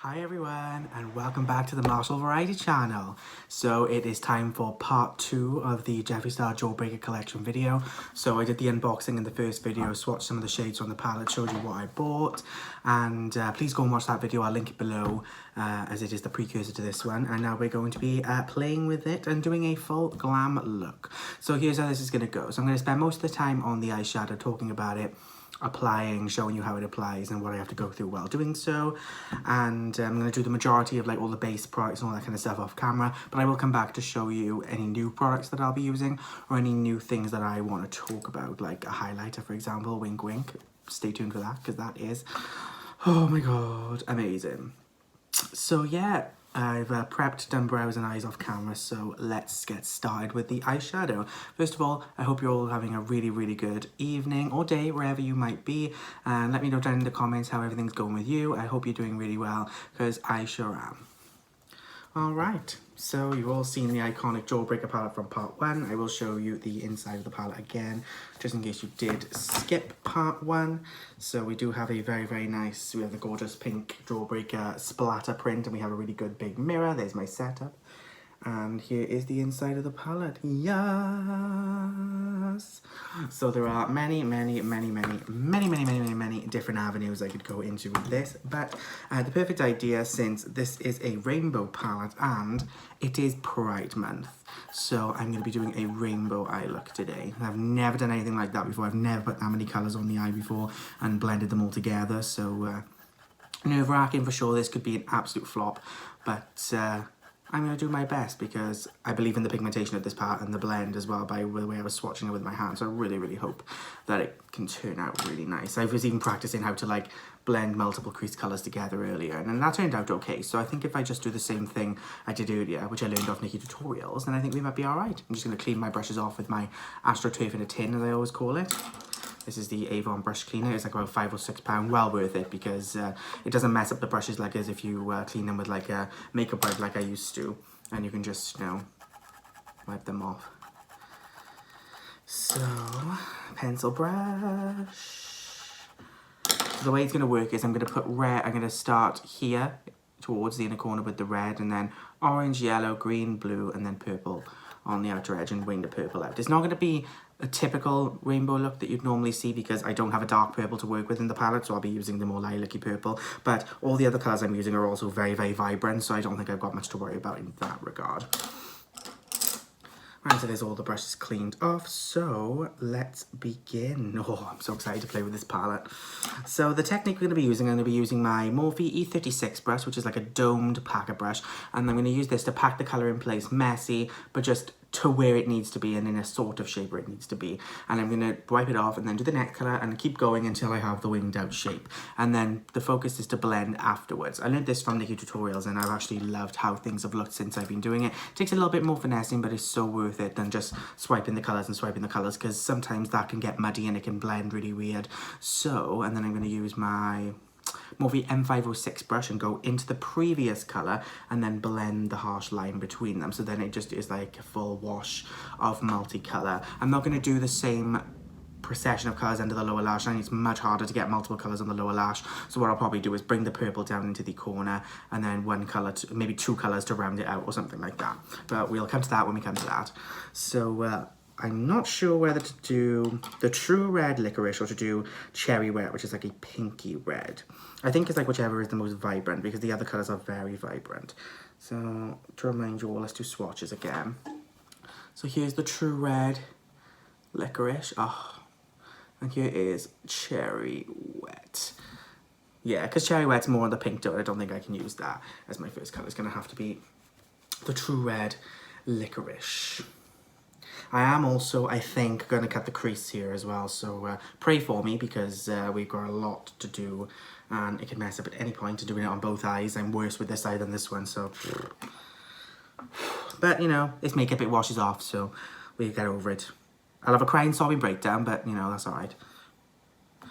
Hi everyone and welcome back to the Marshall Variety channel. So it is time for part 2 of the Jeffree Jawbreaker collection video. So I did the unboxing in the first video, swatched some of the shades on the palette, showed you what I bought, and please go and watch that video. I'll link it below as it is the precursor to this one. And now we're going to be playing with it and doing a full glam look. So here's how this is going to go. So I'm going to spend most of the time on the eyeshadow talking about it, applying, showing you how it applies and what I have to go through while doing so, and I'm going to do the majority of like all the base products and all that kind of stuff off camera, but I will come back to show you any new products that I'll be using or any new things that I want to talk about, like a highlighter for example. Wink wink, stay tuned for that because that is, oh my god, amazing. So yeah, I've prepped, done brows and eyes off camera, so let's get started with the eyeshadow. First of all, I hope you're all having a really good evening or day, wherever you might be, and let me know down in the comments how everything's going with you. I hope you're doing really well, because I sure am. Alright, so you've all seen the iconic Jawbreaker palette from part 1. I will show you the inside of the palette again, just in case you did skip part 1. So we do have a very nice, we have the gorgeous pink Jawbreaker splatter print, and we have a really good big mirror. There's my setup. And here is the inside of the palette. Yes! So there are many different avenues I could go into with this, but I had the perfect idea since this is a rainbow palette and it is Pride Month. So I'm going to be doing a rainbow eye look today. I've never done anything like that before. I've never put that many colours on the eye before and blended them all together. So nerve-wracking for sure. This could be an absolute flop, but I'm going to do my best because I believe in the pigmentation of this part and the blend as well by the way I was swatching it with my hand. So I really hope that it can turn out really nice. I was even practicing how to like blend multiple crease colours together earlier, and that turned out okay. So I think if I just do the same thing I did earlier, which I learned off Nikki tutorials, then I think we might be alright. I'm just going to clean my brushes off with my AstroTurf in a tin, as I always call it. This is the Avon brush cleaner. It's like about £5 or £6, well worth it, because it doesn't mess up the brushes like as if you clean them with like a makeup wipe like I used to, and you can just, you know, wipe them off. So, pencil brush. So the way it's going to work is I'm going to put red, I'm going to start here towards the inner corner with the red, and then orange, yellow, green, blue, and then purple on the outer edge, and wing the purple out. It's not going to be a typical rainbow look that you'd normally see because I don't have a dark purple to work with in the palette, so I'll be using the more lilac-y purple, but all the other colours I'm using are also very vibrant, so I don't think I've got much to worry about in that regard. Right, so there's all the brushes cleaned off, so let's begin. Oh, I'm so excited to play with this palette. So the technique we're going to be using, I'm going to be using my Morphe E36 brush, which is like a domed packer brush, and I'm going to use this to pack the colour in place, messy, but just to where it needs to be and in a sort of shape where it needs to be. And I'm going to wipe it off and then do the next colour and keep going until I have the winged out shape. And then the focus is to blend afterwards. I learned this from Nikki tutorials and I've actually loved how things have looked since I've been doing it. It takes a little bit more finessing, but it's so worth it than just swiping the colours and swiping the colours, because sometimes that can get muddy and it can blend really weird. So, and then I'm going to use my Morphe M506 brush and go into the previous colour and then blend the harsh line between them, so then it just is like a full wash of multicolour. I'm not going to do the same procession of colours under the lower lash line. It's much harder to get multiple colours on the lower lash, so what I'll probably do is bring the purple down into the corner and then one colour, maybe two colours to round it out or something like that, but we'll come to that when we come to that. So I'm not sure whether to do the true red licorice or to do cherry red, which is like a pinky red. I think it's like whichever is the most vibrant, because the other colours are very vibrant. So to remind you all, let's do swatches again. So here's the true red licorice. Oh, and here is cherry wet. Yeah, because cherry wet's more on the pink tone. I don't think I can use that as my first colour. It's going to have to be the true red licorice. I am also, I think, going to cut the crease here as well, so pray for me, because we've got a lot to do and it can mess up at any point to doing it on both eyes. I'm worse with this eye than this one, so... But, you know, it's makeup, it washes off, so we get over it. I'll have a crying, sobbing breakdown, but, you know, that's alright.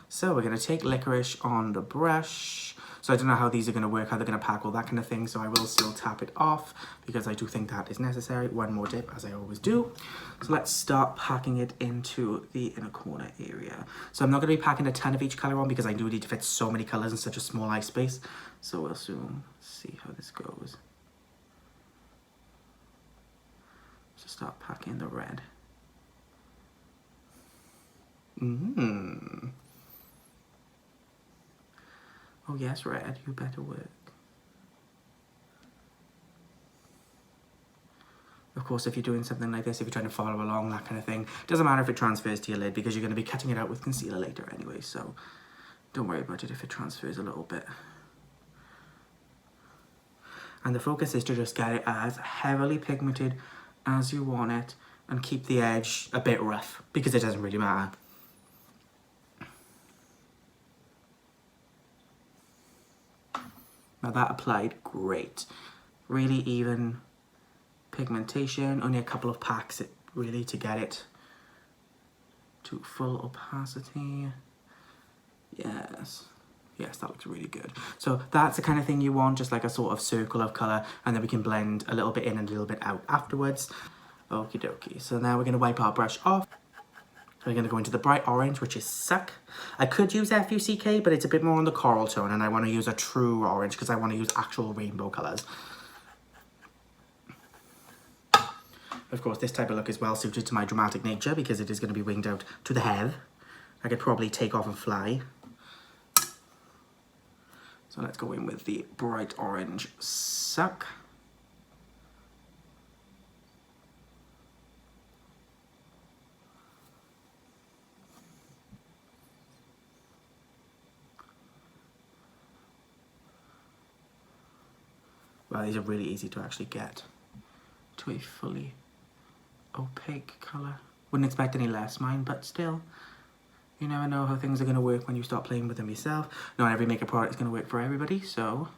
So we're going to take licorice on the brush, So I don't know how these are going to work, how they're going to pack, all that kind of thing. So I will still tap it off because I do think that is necessary. One more dip, as I always do. So let's start packing it into the inner corner area. So I'm not going to be packing a ton of each colour on because I do need to fit so many colours in such a small eye space. So we'll soon see how this goes. So start packing the red. Oh yes, red, you better work. Of course, if you're doing something like this, if you're trying to follow along, that kind of thing, doesn't matter if it transfers to your lid because you're going to be cutting it out with concealer later anyway, so don't worry about it if it transfers a little bit. And the focus is to just get it as heavily pigmented as you want it and keep the edge a bit rough because it doesn't really matter. Now that applied great. Really even pigmentation, only a couple of packs really to get it to full opacity. Yes. Yes, that looks really good. So that's the kind of thing you want, just like a sort of circle of colour, and then we can blend a little bit in and a little bit out afterwards. Okie dokie. So now we're going to wipe our brush off. We're going to go into the bright orange, which is Suck. I could use FUCK, but it's a bit more on the coral tone, and I want to use a true orange because I want to use actual rainbow colours. Of course, this type of look is well suited to my dramatic nature because it is going to be winged out to the head. I could probably take off and fly. So let's go in with the bright orange Suck. Well, these are really easy to actually get to a fully opaque colour. Wouldn't expect any less, mine, but still. You never know how things are going to work when you start playing with them yourself. Not every makeup product is going to work for everybody, so...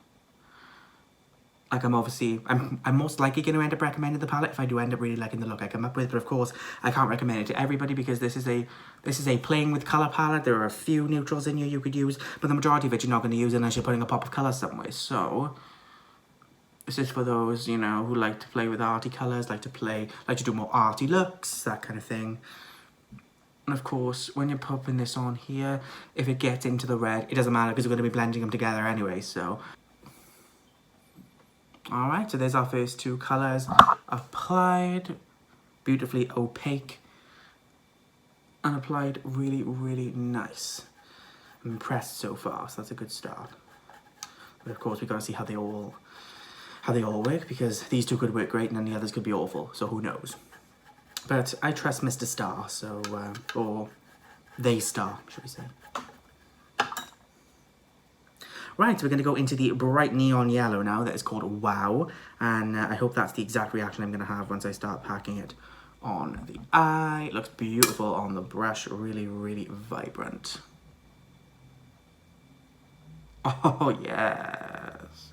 Like I'm most likely going to end up recommending the palette if I do end up really liking the look I come up with. But of course, I can't recommend it to everybody because this is a playing with colour palette. There are a few neutrals in here you could use, but the majority of it you're not going to use unless you're putting a pop of colour somewhere. So... this is for those, you know, who like to play with arty colours, like to do more arty looks, that kind of thing. And of course, when you're popping this on here, if it gets into the red, it doesn't matter because we're going to be blending them together anyway, so. Alright, so there's our first two colours applied, beautifully opaque, and applied really, really nice. I'm impressed so far, so that's a good start. But of course, we've got to see how they all work because these two could work great and then the others could be awful, so who knows. But I trust Mr. Star, so, or they star, should we say. Right, so we're going to go into the bright neon yellow now that is called Wow, and I hope that's the exact reaction I'm going to have once I start packing it on the eye. It looks beautiful on the brush, really, really vibrant. Oh, yes.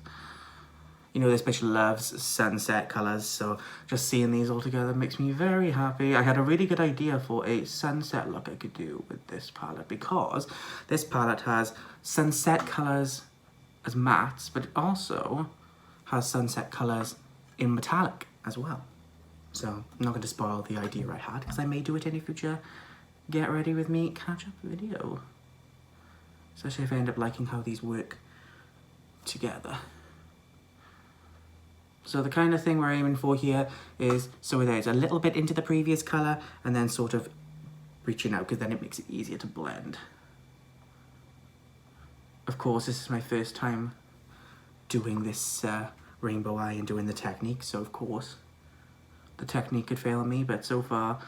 You know, this bitch loves sunset colours, so just seeing these all together makes me very happy. I had a really good idea for a sunset look I could do with this palette because this palette has sunset colours as mattes, but it also has sunset colours in metallic as well. So I'm not going to spoil the idea I had because I may do it in a future Get Ready With Me catch-up video. Especially if I end up liking how these work together. So the kind of thing we're aiming for here is, so there's a little bit into the previous colour and then sort of reaching out because then it makes it easier to blend. Of course, this is my first time doing this rainbow eye and doing the technique, so of course the technique could fail me, but so far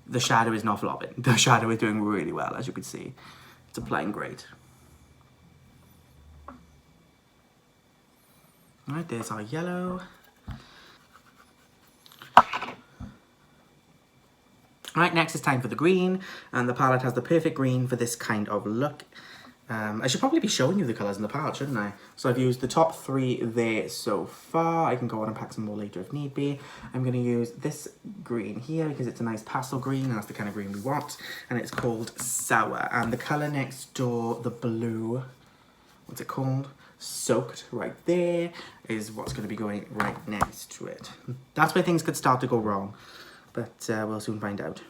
the shadow is not flopping. The shadow is doing really well, as you can see. It's applying great. Alright, there's our yellow. Alright, next it's time for the green, and the palette has the perfect green for this kind of look. I should probably be showing you the colours in the palette, shouldn't I? So I've used the top three there so far. I can go on and pack some more later if need be. I'm going to use this green here because it's a nice pastel green, and that's the kind of green we want. And it's called Sour. And the colour next door, the blue, what's it called? soaked right there is what's going to be going right next to it. That's where things could start to go wrong, but we'll soon find out.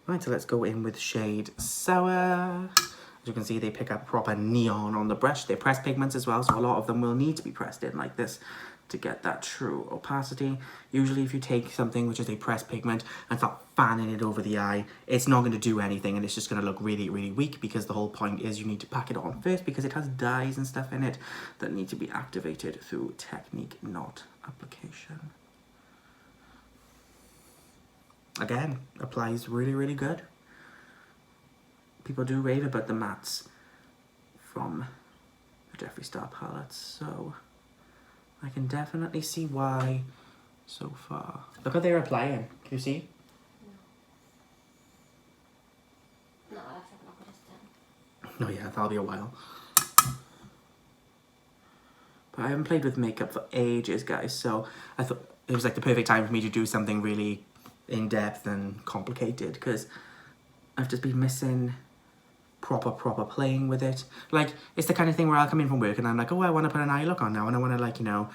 Right, so let's go in with shade Sour. As you can see, they pick up proper neon on the brush. They're pressed pigments as well, so a lot of them will need to be pressed in like this to get that true opacity. Usually if you take something which is a pressed pigment and start fanning it over the eye, it's not going to do anything and it's just going to look really, really weak, because the whole point is you need to pack it on first, because it has dyes and stuff in it that need to be activated through technique, not application. Again, applies really, really good. People do rave about the mattes from the Jeffree Star palettes, so I can definitely see why so far. Look how they're applying. Can you see? No, I'll have to have a look at this then. Oh yeah, that'll be a while. But I haven't played with makeup for ages, guys, so I thought it was like the perfect time for me to do something really in-depth and complicated, because I've just been missing proper playing with it. Like, it's the kind of thing where I'll come in from work and I'm like, oh, I want to put an eye look on now and I want to, like, you know,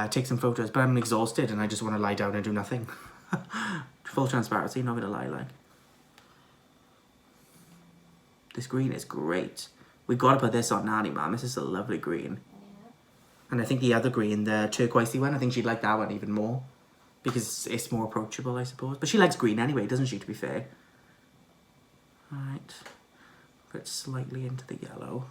take some photos, but I'm exhausted and I just want to lie down and do nothing. Full transparency, not gonna lie, like. This green is great. We gotta put this on Nanny, man. This is a lovely green. Yeah. And I think the other green, the turquoisey one, I think she'd like that one even more, because it's more approachable, I suppose. But she likes green anyway, doesn't she, to be fair? Alright. Put it slightly into the yellow.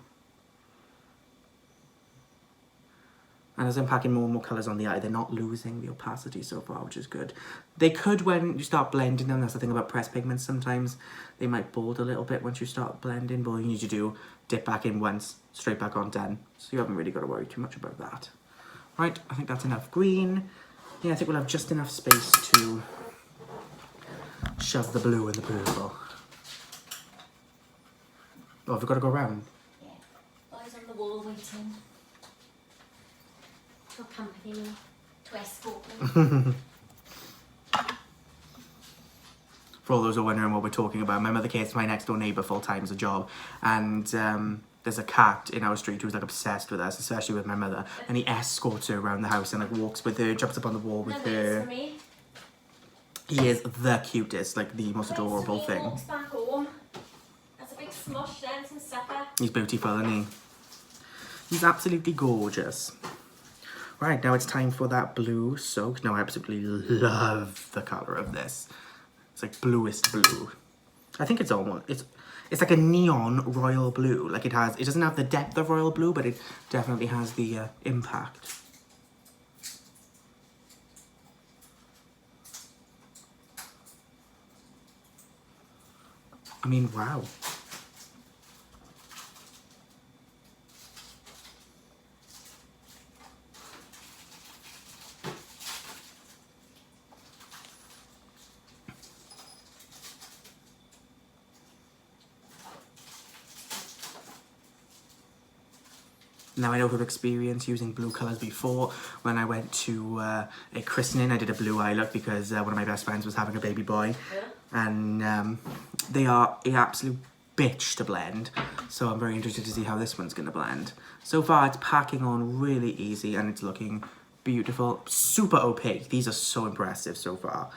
And as I'm packing more and more colours on the eye, they're not losing the opacity so far, which is good. They could when you start blending them. That's the thing about pressed pigments. Sometimes they might bold a little bit once you start blending, but all you need to do, dip back in once, straight back on, done. So you haven't really got to worry too much about that. Right, I think that's enough green. Yeah, I think we'll have just enough space to shove the blue and the purple. Oh, have we got to go around? Yeah. Eyes on the wall waiting to accompany me, to escort me. For all those who are wondering what we're talking about, my mother cares for my next door neighbour full-time as a job, and there's a cat in our street who's like obsessed with us, especially with my mother, and he escorts her around the house and like walks with her, jumps up on the wall with her. He is the cutest, like the most adorable thing. Walks back home. That's a big smush then, some supper. He's beautiful, isn't he? He's absolutely gorgeous. Right, now it's time for that blue soak. Now I absolutely love the colour of this. It's like bluest blue. I think it's almost, it's like a neon royal blue. Like it doesn't have the depth of royal blue, but it definitely has the impact. I mean, wow. Now I know from experience using blue colours before. When I went to a christening, I did a blue eye look because one of my best friends was having a baby boy. Yeah. And they are an absolute bitch to blend. So I'm very interested to see how this one's going to blend. So far it's packing on really easy and it's looking beautiful. Super opaque. These are so impressive so far.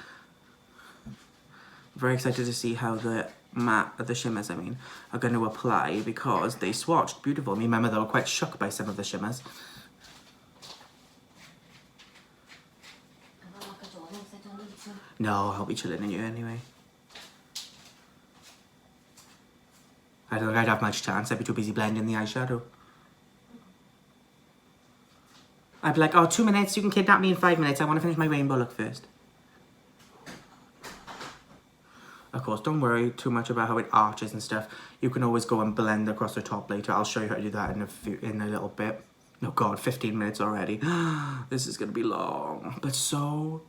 Very excited to see how the shimmers, are going to apply, because they swatched beautiful. Me and my mother were quite shocked by some of the shimmers. No, I'll be chilling in you anyway. I don't think I'd have much chance. I'd be too busy blending the eyeshadow. I'd be like, oh, 2 minutes, you can kidnap me in 5 minutes. I want to finish my rainbow look first. Of course, don't worry too much about how it arches and stuff. You can always go and blend across the top later. I'll show you how to do that in a little bit. Oh god, 15 minutes already. This is going to be long, but so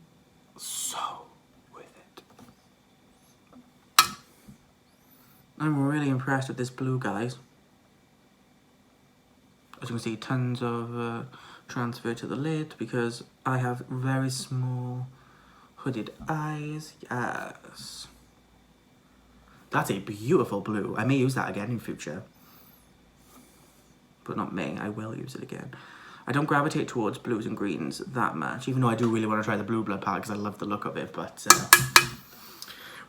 worth it. I'm really impressed with this blue, guys. As you can see, tons of transfer to the lid because I have very small hooded eyes. Yes. That's a beautiful blue. I may use that again in future. but not me. I will use it again. I don't gravitate towards blues and greens that much, even though I do really want to try the Blue Blood palette because I love the look of it, but...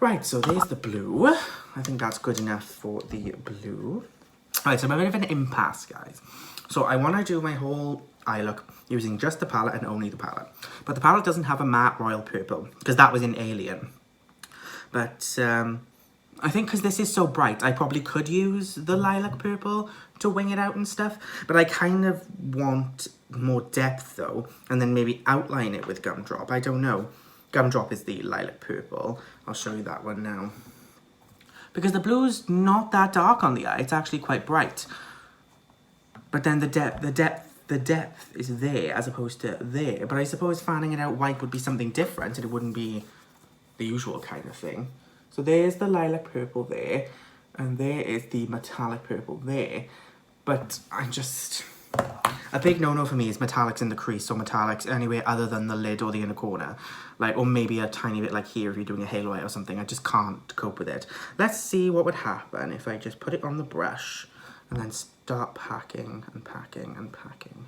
Right, so there's the blue. I think that's good enough for the blue. Alright, so I'm a bit of an impasse, guys. So I want to do my whole eye look using just the palette and only the palette. But the palette doesn't have a matte royal purple, because that was in Alien. But I think because this is so bright, I probably could use the lilac purple to wing it out and stuff. But I kind of want more depth though, and then maybe outline it with Gumdrop. I don't know. Gumdrop is the lilac purple. I'll show you that one now. Because the blue's not that dark on the eye, it's actually quite bright. But then the depth is there as opposed to there. But I suppose fanning it out white would be something different and it wouldn't be the usual kind of thing. So there's the lilac purple there, and there is the metallic purple there. But I just... A big no-no for me is metallics in the crease, or metallics anywhere other than the lid or the inner corner. Like, or maybe a tiny bit like here if you're doing a halo eye or something. I just can't cope with it. Let's see what would happen if I just put it on the brush and then start packing and packing and packing.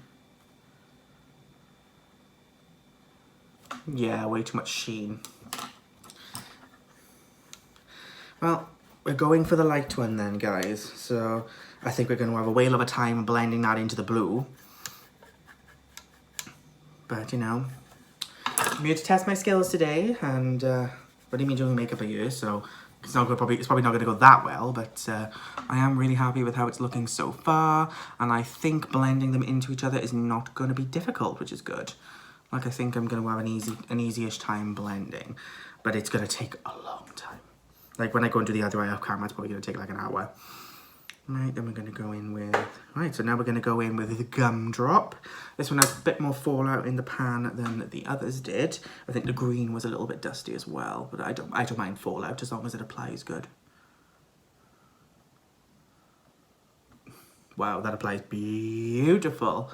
Yeah, way too much sheen. Well, we're going for the light one then, guys. So I think we're going to have a whale of a time blending that into the blue. But, you know, I'm here to test my skills today, and already been doing makeup a year, so it's probably not going to go that well, but I am really happy with how it's looking so far, and I think blending them into each other is not going to be difficult, which is good. Like, I think I'm going to have an easy-ish time blending, but it's going to take a long time. Like, when I go and do the other eye off camera, it's probably going to take like an hour. Right, then we're going to go in with... Right, so now we're going to go in with the Gumdrop. This one has a bit more fallout in the pan than the others did. I think the green was a little bit dusty as well, but I don't mind fallout as long as it applies good. Wow, that applies beautiful.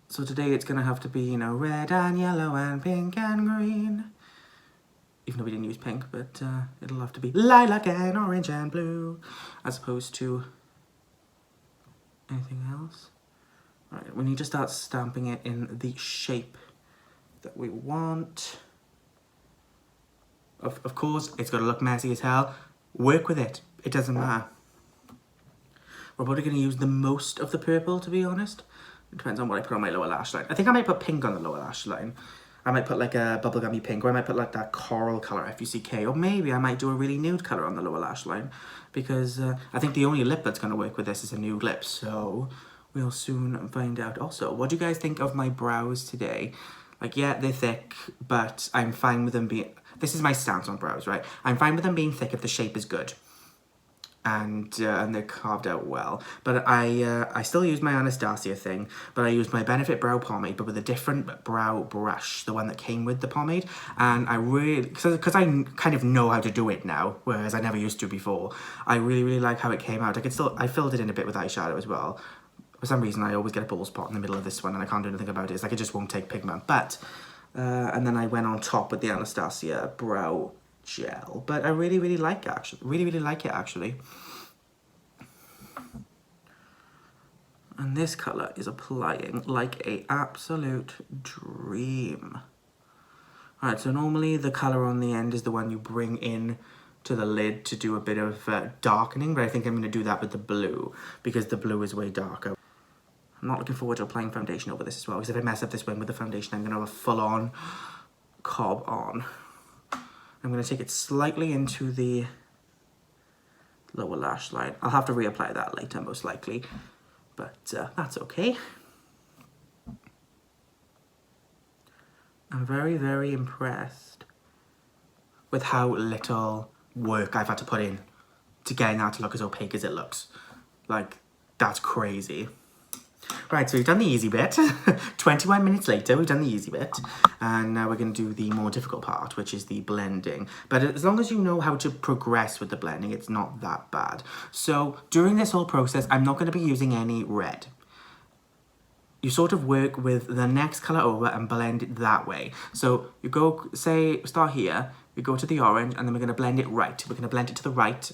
So today it's going to have to be, you know, red and yellow and pink and green. Even though we didn't use pink, but it'll have to be lilac and orange and blue, as opposed to anything else. All right, we need to start stamping it in the shape that we want. Of course, it's got to look messy as hell. Work with it. It doesn't matter. We're probably going to use the most of the purple, to be honest. It depends on what I put on my lower lash line. I think I might put pink on the lower lash line. I might put like a bubblegummy pink, or I might put like that coral colour, F-U-C-K, or maybe I might do a really nude colour on the lower lash line, because I think the only lip that's going to work with this is a nude lip, so we'll soon find out. Also, what do you guys think of my brows today? Like, yeah, they're thick, but I'm fine with them being... This is my stance on brows, right? I'm fine with them being thick if the shape is good. And they're carved out well. But I still use my Anastasia thing, but I used my Benefit Brow Pomade, but with a different brow brush, the one that came with the pomade. And I really, because I kind of know how to do it now, whereas I never used to before, I really like how it came out. I filled it in a bit with eyeshadow as well. For some reason, I always get a bald spot in the middle of this one, and I can't do anything about it. It's like it just won't take pigment. But, and then I went on top with the Anastasia Brow Gel, but I really like it actually. Really like it actually. And this colour is applying like a absolute dream. Alright, so normally the colour on the end is the one you bring in to the lid to do a bit of darkening, but I think I'm going to do that with the blue, because the blue is way darker. I'm not looking forward to applying foundation over this as well, because if I mess up this wing with the foundation, I'm going to have a full-on cob on. I'm going to take it slightly into the lower lash line. I'll have to reapply that later, most likely, but that's okay. I'm very impressed with how little work I've had to put in to getting that to look as opaque as it looks. Like, that's crazy. Right, so we've done the easy bit. 21 minutes later, we've done the easy bit. And now we're going to do the more difficult part, which is the blending. But as long as you know how to progress with the blending, it's not that bad. So during this whole process, I'm not going to be using any red. You sort of work with the next colour over and blend it that way. So you go, say, start here, we go to the orange, and then we're going to blend it right. We're going to blend it to the right,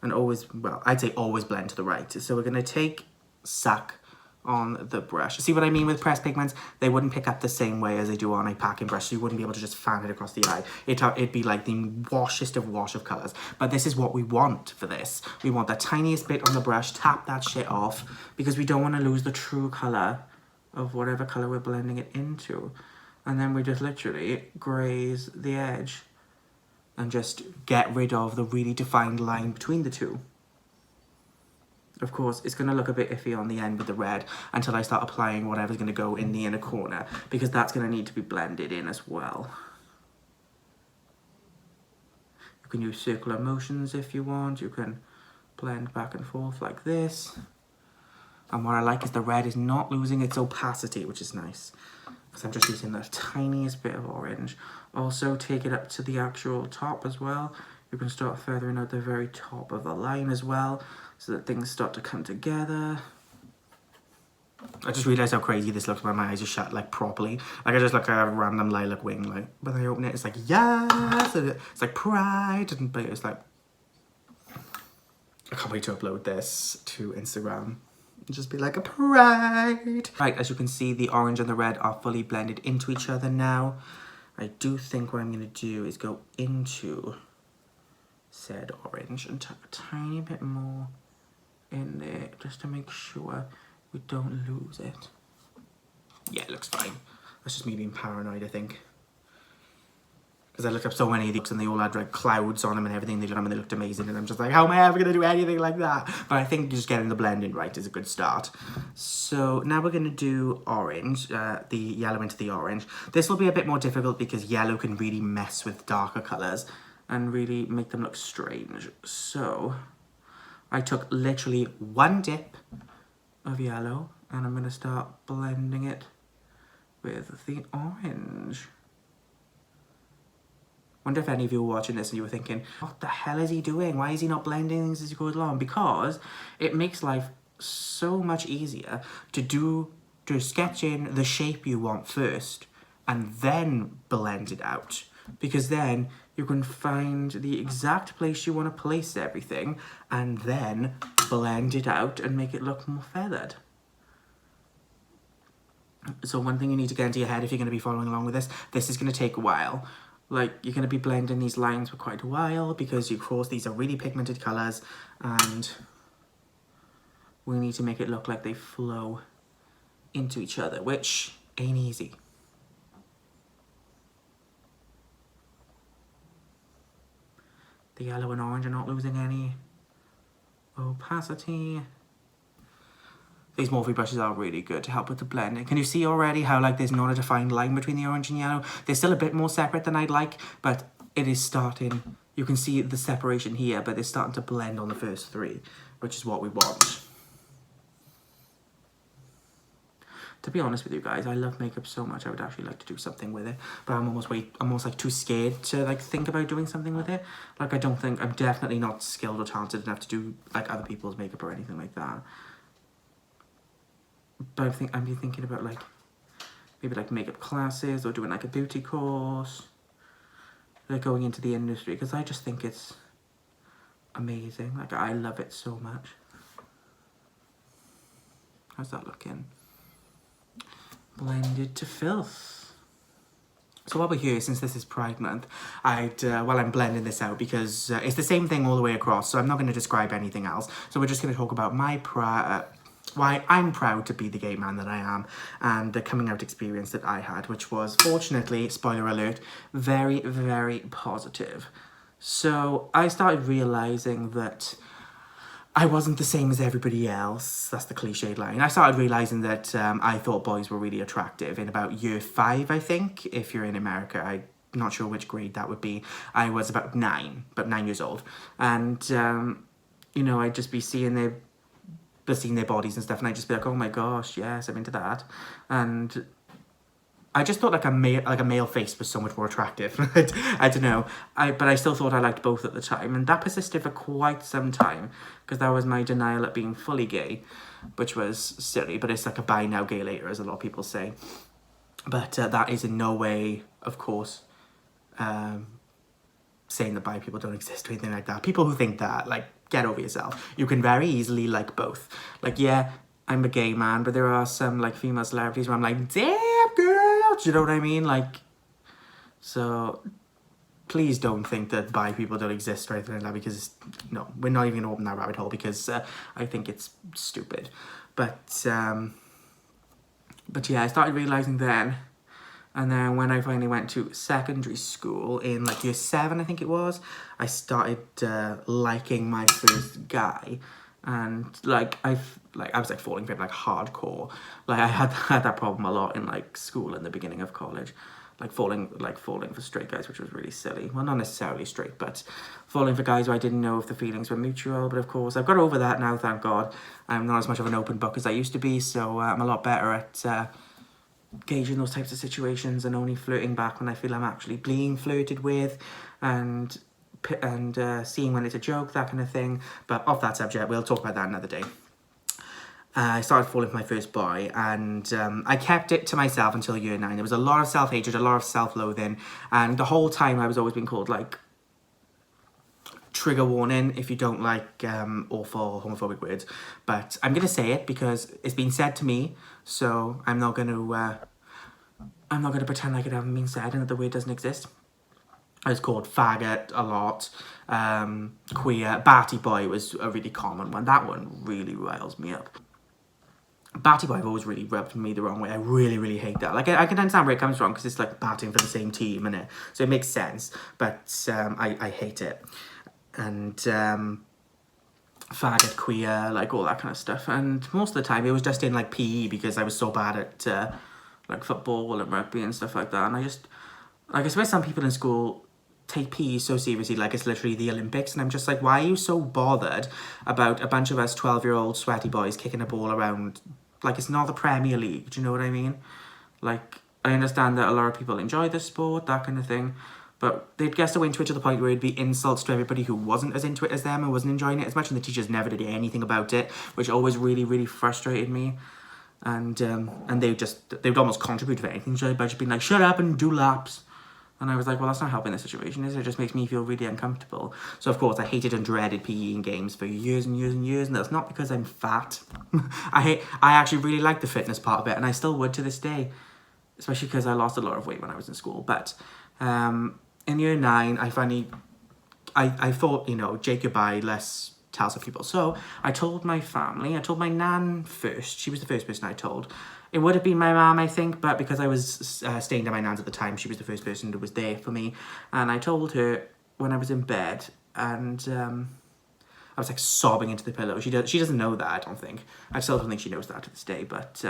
and always, well, I'd say always blend to the right. So we're going to take suck on the brush. See what I mean with pressed pigments? They wouldn't pick up the same way as they do on a packing brush, so you wouldn't be able to just fan it across the eye. It'd be like the washest of wash of colours. But this is what we want for this. We want the tiniest bit on the brush, tap that shit off, because we don't want to lose the true colour of whatever colour we're blending it into. And then we just literally graze the edge and just get rid of the really defined line between the two. Of course, it's going to look a bit iffy on the end with the red until I start applying whatever's going to go in the inner corner, because that's going to need to be blended in as well. You can use circular motions if you want. You can blend back and forth like this. And what I like is the red is not losing its opacity, which is nice, because I'm just using the tiniest bit of orange. Also, take it up to the actual top as well. You can start feathering out the very top of the line as well, so that things start to come together. I just realised how crazy this looks when my eyes are shut, like, properly. Like, I just look like a random lilac wing, like, when I open it, it's like, yes! It's like pride, but it's like, I can't wait to upload this to Instagram. Just be like a pride. Right, as you can see, the orange and the red are fully blended into each other now. I do think what I'm going to do is go into said orange and tap a tiny bit more in there, just to make sure we don't lose it. Yeah, it looks fine. That's just me being paranoid, I think. Because I looked up so many of these and they all had like clouds on them and everything. They looked amazing, and I'm just like, how am I ever going to do anything like that? But I think just getting the blending right is a good start. So now we're going to do orange, the yellow into the orange. This will be a bit more difficult because yellow can really mess with darker colours and really make them look strange. So I took literally one dip of yellow and I'm going to start blending it with the orange. Wonder if any of you were watching this and you were thinking, what the hell is he doing? Why is he not blending things as he goes along? Because it makes life so much easier to sketch in the shape you want first and then blend it out. Because then you can find the exact place you want to place everything and then blend it out and make it look more feathered. So one thing you need to get into your head if you're going to be following along with this is going to take a while. Like, you're going to be blending these lines for quite a while because, of course, these are really pigmented colours and we need to make it look like they flow into each other, which ain't easy. The yellow and orange are not losing any opacity. These Morphe brushes are really good to help with the blending. Can you see already how like there's not a defined line between the orange and yellow? They're still a bit more separate than I'd like, but it is starting. You can see the separation here, but they're starting to blend on the first three, which is what we want. To be honest with you guys, I love makeup so much. I would actually like to do something with it, but I'm almost like too scared to like think about doing something with it. Like, I'm definitely not skilled or talented enough to do like other people's makeup or anything like that. But I've been thinking about like maybe like makeup classes or doing like a beauty course, like going into the industry, because I just think it's amazing. Like, I love it so much. How's that looking? Blended to filth. So while we're here, since this is Pride Month, while I'm blending this out, because it's the same thing all the way across, so I'm not going to describe anything else. So we're just going to talk about why I'm proud to be the gay man that I am, and the coming out experience that I had, which was, fortunately, spoiler alert, very, very positive. So I started realising that I wasn't the same as everybody else. That's the cliched line. I started realising that I thought boys were really attractive in about year 5, I think, if you're in America. I'm not sure which grade that would be. I was about 9 years old. And, you know, I'd just be seeing their bodies and stuff, and I'd just be like, oh my gosh, yes, I'm into that. And I just thought like a male face was so much more attractive. I don't know. But I still thought I liked both at the time, and that persisted for quite some time, because that was my denial at being fully gay, which was silly, but it's like a buy now, gay later, as a lot of people say. But that is in no way, of course, saying that bi people don't exist or anything like that. People who think that, like, get over yourself. You can very easily like both. Like, yeah, I'm a gay man, but there are some like female celebrities where I'm like, damn girl, do you know what I mean? Like, so please don't think that bi people don't exist or anything like that, because no, we're not even gonna open that rabbit hole, because I think it's stupid. But yeah, I started realising then, and then when I finally went to secondary school in like year 7, I think it was, I started liking my first guy. And like I was like falling for him like hardcore. Like I had that problem a lot in like school in the beginning of college, like falling for straight guys, which was really silly. Well, not necessarily straight, but falling for guys where I didn't know if the feelings were mutual. But of course, I've got over that now, thank God. I'm not as much of an open book as I used to be, so I'm a lot better at gauging those types of situations and only flirting back when I feel I'm actually being flirted with, and seeing when it's a joke, that kind of thing. But off that subject, we'll talk about that another day. I started falling for my first boy, and I kept it to myself until year 9. There was a lot of self-hatred, a lot of self-loathing, and the whole time I was always being called like, trigger warning if you don't like awful homophobic words. But I'm gonna say it because it's been said to me, so I'm not gonna pretend like it hasn't been said and that the word doesn't exist. I was called faggot a lot, queer, batty boy was a really common one. That one really riles me up. Batty boy have always really rubbed me the wrong way. I really, really hate that. Like, I can understand where it comes from, because it's like batting for the same team, innit? So it makes sense, but I hate it. And faggot, queer, like all that kind of stuff. And most of the time it was just in like PE, because I was so bad at like football and rugby and stuff like that. And I just, like, I suppose some people in school take PE so seriously, like it's literally the Olympics, and I'm just like, why are you so bothered about a bunch of us 12-year-old sweaty boys kicking a ball around? Like, it's not the Premier League, do you know what I mean? Like, I understand that a lot of people enjoy the sport, that kind of thing, but they'd get so into it to the point where it'd be insults to everybody who wasn't as into it as them and wasn't enjoying it as much, and the teachers never did anything about it, which always really, really frustrated me. And they'd almost contribute to anything by just being like, shut up and do laps. And I was like, well, that's not helping the situation, is it? It just makes me feel really uncomfortable. So, of course, I hated and dreaded PE and games for years and years and years. And that's not because I'm fat. I actually really like the fitness part of it. And I still would to this day. Especially because I lost a lot of weight when I was in school. But in year 9, I thought, you know, Jake goodbye, let's tell some people. So I told my family. I told my nan first. She was the first person I told. It would have been my mum, I think, but because I was staying at my nan's at the time, she was the first person that was there for me. And I told her when I was in bed, and I was like sobbing into the pillow. She doesn't know that, I don't think. I still don't think she knows that to this day, but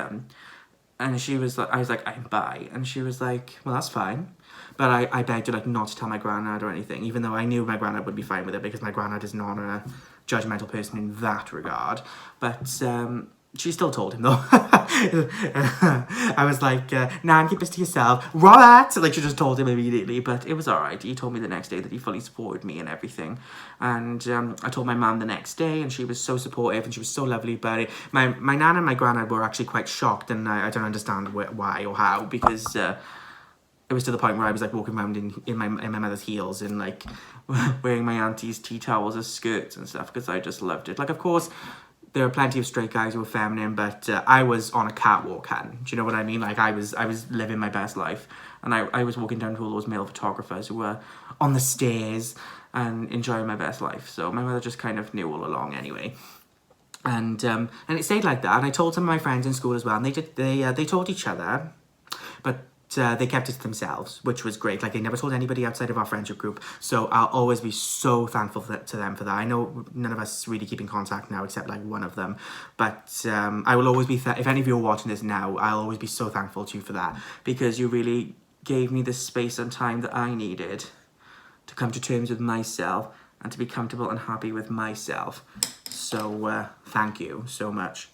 and she was like, I was like, I'm bi, and she was like, well, that's fine. But I begged her like not to tell my granddad or anything, even though I knew my granddad would be fine with it, because my granddad is not a judgmental person in that regard. But she still told him though. I was like, nah, keep this to yourself. Robert! Like, she just told him immediately, but it was alright. He told me the next day that he fully supported me and everything. And I told my mum the next day, and she was so supportive and she was so lovely about it. My nan and my granddad were actually quite shocked, and I don't understand why or how, because it was to the point where I was like walking around in my mother's heels and like wearing my auntie's tea towels as skirts and stuff, because I just loved it. Like, of course, there are plenty of straight guys who were feminine, but I was on a catwalk, do you know what I mean? Like, I was living my best life, and I was walking down to all those male photographers who were on the stairs and enjoying my best life. So my mother just kind of knew all along anyway. And it stayed like that. And I told some of my friends in school as well, and they told each other, but they kept it to themselves, which was great. Like, they never told anybody outside of our friendship group. So I'll always be so thankful to them for that. I know none of us really keep in contact now, except like one of them. But I will always be, if any of you are watching this now, I'll always be so thankful to you for that, because you really gave me the space and time that I needed to come to terms with myself and to be comfortable and happy with myself. So thank you so much.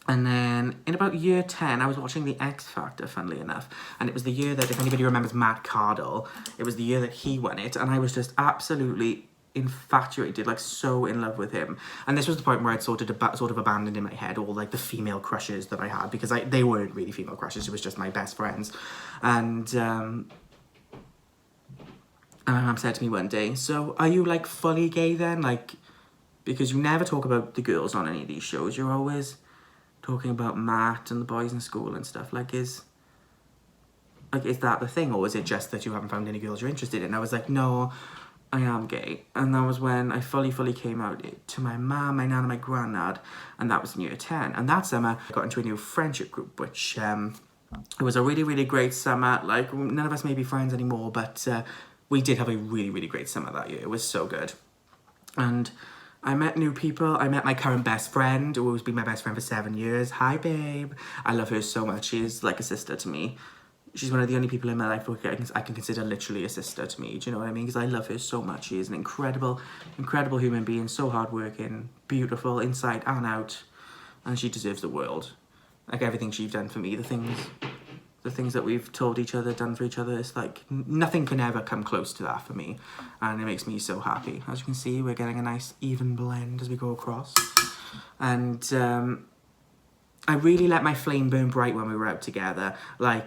And then in about year 10, I was watching The X Factor, funnily enough. And it was the year that, if anybody remembers Matt Cardle, it was the year that he won it. And I was just absolutely infatuated, like so in love with him. And this was the point where I'd sort of abandoned in my head all like the female crushes that I had, because they weren't really female crushes, it was just my best friends. And my mum said to me one day, so are you like fully gay then? Like, because you never talk about the girls on any of these shows, you're always talking about Matt and the boys in school and stuff. Like, is that the thing, or is it just that you haven't found any girls you're interested in? And I was like, no, I am gay. And that was when I fully came out to my mum, my nan, and my granddad, and that was in year 10. And that summer, I got into a new friendship group, which it was a really great summer. Like, none of us may be friends anymore, but we did have a really great summer that year. It was so good. And I met new people. I met my current best friend, who has been my best friend for 7 years. Hi, babe. I love her so much. She is like a sister to me. She's one of the only people in my life who I can consider literally a sister to me. Do you know what I mean? Because I love her so much. She is an incredible human being. So hardworking, beautiful, inside and out. And she deserves the world. Like, everything she's done for me. The things that we've told each other, done for each other. It's like, nothing can ever come close to that for me. And it makes me so happy. As you can see, we're getting a nice even blend as we go across. And I really let my flame burn bright when we were out together. Like,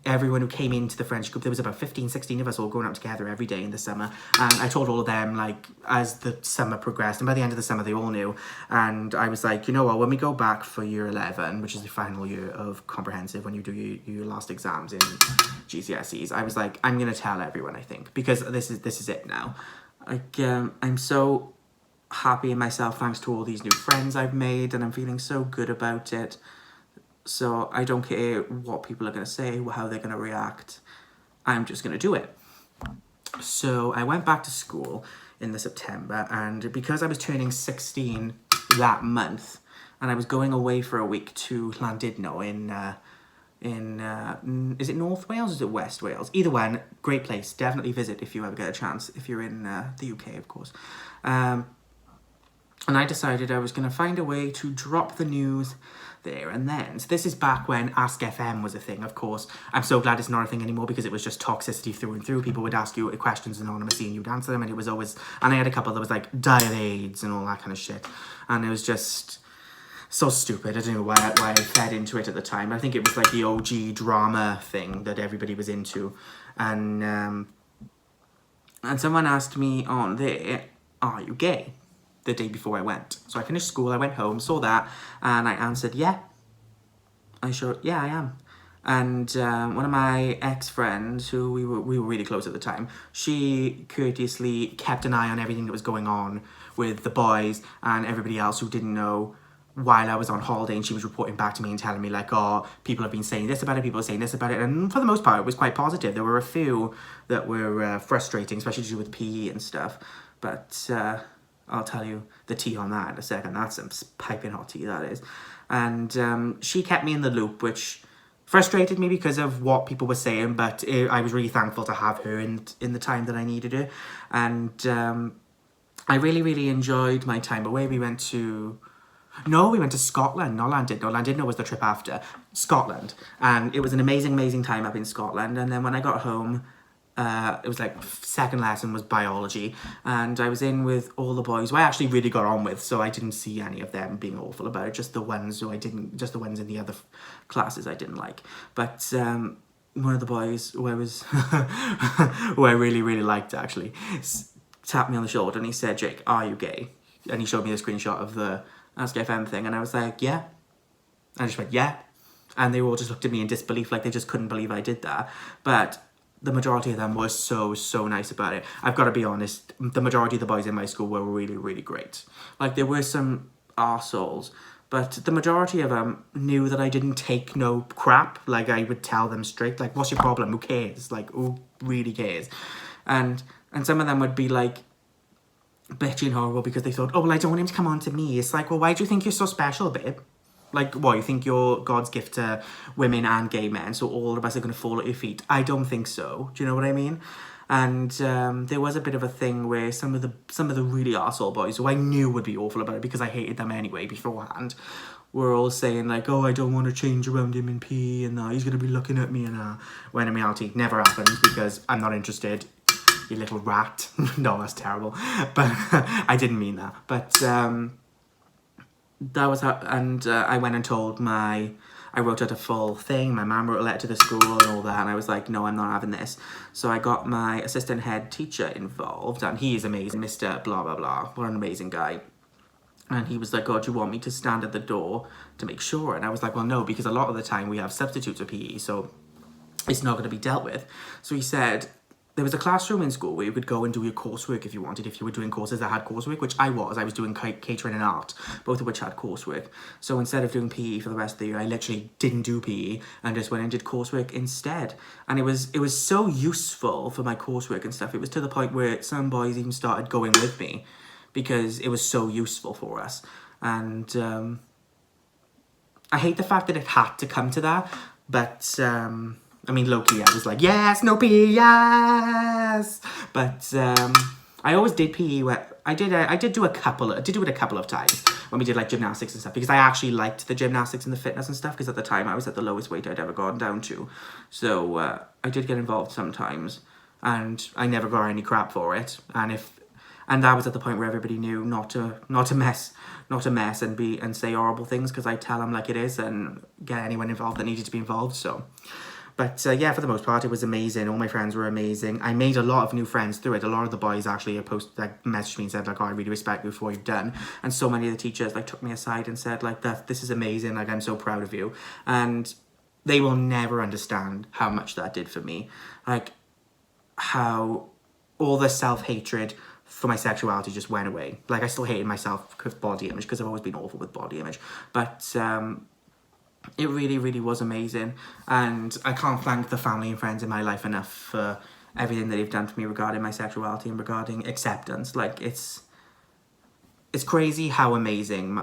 everyone who came into the friendship group, there was about 15, 16 of us all going out together every day in the summer. And I told all of them, like, as the summer progressed, and by the end of the summer, they all knew. And I was like, you know what, when we go back for year 11, which is the final year of comprehensive, when you do your last exams in GCSEs, I was like, I'm going to tell everyone, I think, because this is it now. Like, I'm so happy in myself thanks to all these new friends I've made, and I'm feeling so good about it. So I don't care what people are going to say, how they're going to react. I'm just going to do it. So I went back to school in the September, and because I was turning 16 that month, and I was going away for a week to Llandudno in is it North Wales or is it West Wales? Either one, great place. Definitely visit if you ever get a chance, if you're in the UK, of course. And I decided I was going to find a way to drop the news there and then. So this is back when Ask FM was a thing, of course. I'm so glad it's not a thing anymore, because it was just toxicity through and through. People would ask you questions anonymously and you'd answer them, and it was always... And I had a couple that was like, die of AIDS and all that kind of shit. And it was just so stupid. I don't know why I fed into it at the time. I think it was like the OG drama thing that everybody was into. And someone asked me on there, are you gay? The day before I went. So I finished school, I went home, saw that, and I answered, yeah. Yeah, I am. And one of my ex-friends, who we were really close at the time, she courteously kept an eye on everything that was going on with the boys and everybody else who didn't know while I was on holiday, and she was reporting back to me and telling me, like, oh, people have been saying this about it, people are saying this about it, and for the most part, it was quite positive. There were a few that were frustrating, especially to do with PE and stuff, but... I'll tell you the tea on that in a second. That's some piping hot tea, that is. And she kept me in the loop, which frustrated me because of what people were saying, but I was really thankful to have her in the time that I needed her. And I really enjoyed my time away. We went to Scotland, not Llandudno. Llandudno was the trip after. Scotland. And it was an amazing time up in Scotland. And then when I got home... it was like second lesson was biology, and I was in with all the boys who I actually really got on with, so I didn't see any of them being awful about it, just the ones the ones in the other classes I didn't like. But one of the boys who I was who I really liked, actually, tapped me on the shoulder and he said, Jake, are you gay? And he showed me the screenshot of the Ask FM thing, and I was like, yeah. I just went, yeah. And they all just looked at me in disbelief, like they just couldn't believe I did that. But the majority of them were so nice about it. I've got to be honest, the majority of the boys in my school were really great. Like, there were some arseholes, but the majority of them knew that I didn't take no crap. Like, I would tell them straight, like, what's your problem? Who cares? Like, who really cares? And some of them would be like, bitchy and horrible because they thought, oh, well, I don't want him to come on to me. It's like, well, why do you think you're so special, babe? Like, what, you think you're God's gift to women and gay men, so all of us are going to fall at your feet? I don't think so. Do you know what I mean? And there was a bit of a thing where some of the really arsehole boys, who I knew would be awful about it because I hated them anyway beforehand, were all saying, like, oh, I don't want to change around him in PE and he's going to be looking at me and when in reality, never happens because I'm not interested. You little rat. No, that's terrible. But I didn't mean that. But that was how, and I went and told I wrote out a full thing. My mum wrote a letter to the school and all that, and I was like, no, I'm not having this. So I got my assistant head teacher involved, and he is amazing, Mr. Blah, blah, blah. What an amazing guy. And he was like, oh, do you want me to stand at the door to make sure? And I was like, well, no, because a lot of the time we have substitutes for PE, so it's not going to be dealt with. So he said, there was a classroom in school where you could go and do your coursework if you wanted, if you were doing courses that had coursework, which I was doing catering and art, both of which had coursework. So instead of doing PE for the rest of the year, I literally didn't do PE and just went and did coursework instead. And it was so useful for my coursework and stuff. It was to the point where some boys even started going with me because it was so useful for us. And I hate the fact that it had to come to that, but I mean, low-key, I was like, yes, no PE, yes! But I always did PE where I did do it a couple of times when we did like gymnastics and stuff, because I actually liked the gymnastics and the fitness and stuff, because at the time I was at the lowest weight I'd ever gone down to. So I did get involved sometimes, and I never got any crap for it. And that was at the point where everybody knew not to mess and say horrible things, because I tell them like it is and get anyone involved that needed to be involved. So, but yeah, for the most part, it was amazing. All my friends were amazing. I made a lot of new friends through it. A lot of the boys actually messaged me and said like, oh, I really respect you for what you've done. And so many of the teachers like took me aside and said like, this is amazing. Like, I'm so proud of you. And they will never understand how much that did for me. Like, how all the self-hatred for my sexuality just went away. Like, I still hated myself with body image, because I've always been awful with body image. But it really, really was amazing. And I can't thank the family and friends in my life enough for everything that they've done for me regarding my sexuality and regarding acceptance. Like, it's crazy how amazing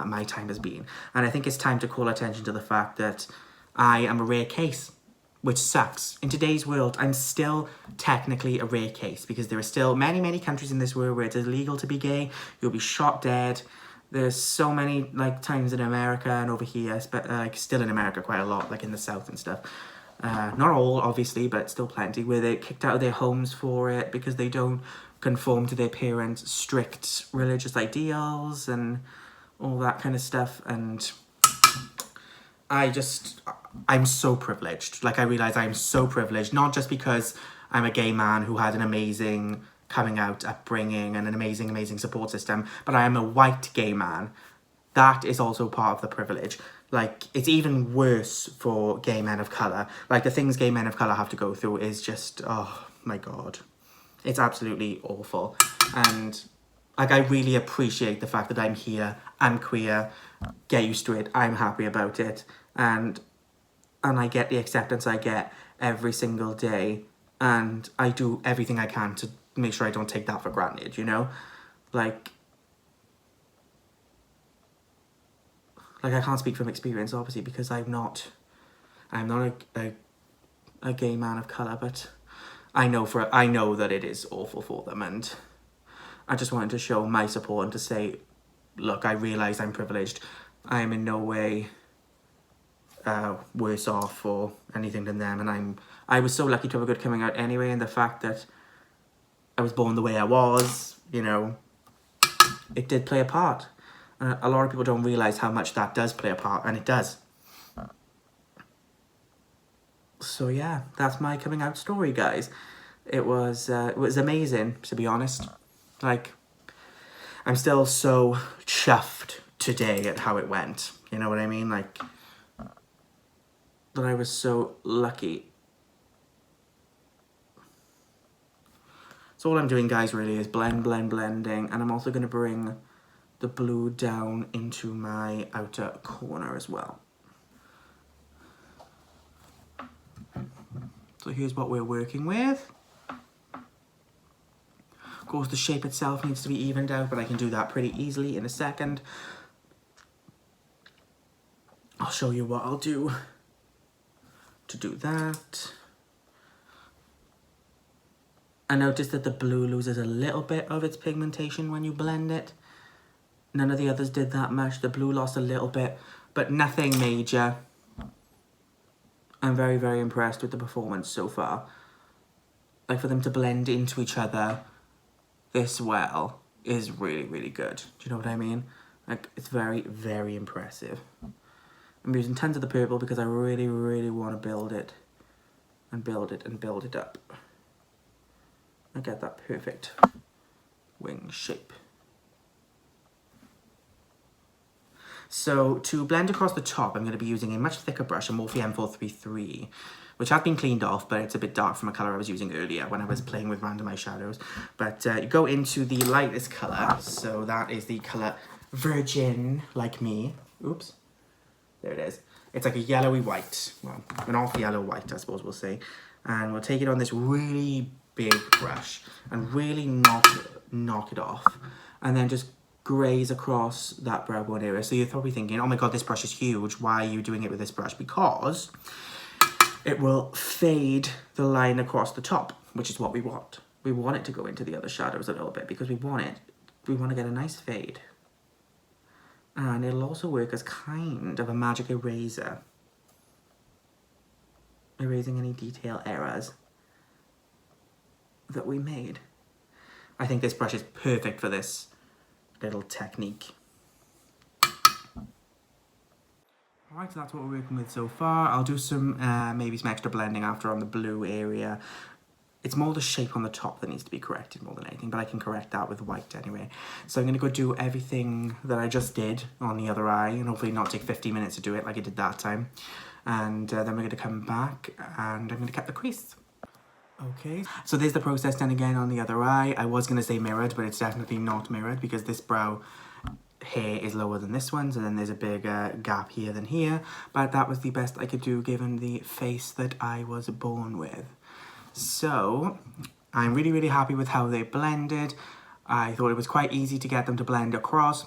my time has been. And I think it's time to call attention to the fact that I am a rare case, which sucks. In today's world, I'm still technically a rare case, because there are still many, many countries in this world where it is illegal to be gay. You'll be shot dead. There's so many like times in America and over here, but still in America quite a lot, like in the South and stuff. Not all, obviously, but still plenty, where they're kicked out of their homes for it because they don't conform to their parents' strict religious ideals and all that kind of stuff. And I'm so privileged. Like, I realize I'm so privileged, not just because I'm a gay man who had an amazing coming out upbringing and an amazing, amazing support system, but I am a white gay man. That is also part of the privilege. Like, it's even worse for gay men of colour. Like, the things gay men of colour have to go through is just, oh my God. It's absolutely awful. And like, I really appreciate the fact that I'm here, I'm queer, get used to it, I'm happy about it, and I get the acceptance I get every single day, and I do everything I can to make sure I don't take that for granted, you know? Like I can't speak from experience, obviously, because I'm not a gay man of colour, but I know that it is awful for them, and I just wanted to show my support and to say, look, I realise I'm privileged. I am in no way worse off or anything than them, and I was so lucky to have a good coming out anyway, and the fact that I was born the way I was, you know, it did play a part. A lot of people don't realise how much that does play a part, and it does. So yeah, that's my coming out story, guys. It was amazing, to be honest. Like, I'm still so chuffed today at how it went. You know what I mean? Like, that I was so lucky. So all I'm doing, guys, really is blending, and I'm also going to bring the blue down into my outer corner as well. So here's what we're working with. Of course, the shape itself needs to be evened out, but I can do that pretty easily in a second. I'll show you what I'll do to do that. I noticed that the blue loses a little bit of its pigmentation when you blend it. None of the others did that much. The blue lost a little bit, but nothing major. I'm very, very impressed with the performance so far. Like, for them to blend into each other this well is really, really good. Do you know what I mean? Like, it's very, very impressive. I'm using tons of the purple because I really, really want to build it and build it and build it up. I get that perfect wing shape. So to blend across the top, I'm going to be using a much thicker brush, a Morphe M433, which has been cleaned off, but it's a bit dark from a colour I was using earlier when I was playing with random eyeshadows. But you go into the lightest colour, so that is the colour Virgin, like me. Oops. There it is. It's like a yellowy white. Well, an off yellow white, I suppose we'll say. And we'll take it on this really big brush and really knock it off. And then just graze across that brow bone area. So you're probably thinking, oh my god, this brush is huge. Why are you doing it with this brush? Because it will fade the line across the top, which is what we want. We want it to go into the other shadows a little bit because we want to get a nice fade. And it'll also work as kind of a magic eraser, erasing any detail errors that we made. I think this brush is perfect for this little technique. Alright, so that's what we're working with so far. I'll do some, maybe some extra blending after on the blue area. It's more the shape on the top that needs to be corrected more than anything, but I can correct that with white anyway. So I'm going to go do everything that I just did on the other eye, and hopefully not take 15 minutes to do it like I did that time. And then we're going to come back and I'm going to cut the crease. Okay, so there's the process done again on the other eye. I was going to say mirrored, but it's definitely not mirrored because this brow hair is lower than this one, so then there's a bigger gap here than here. But that was the best I could do given the face that I was born with. So I'm really, really happy with how they blended. I thought it was quite easy to get them to blend across.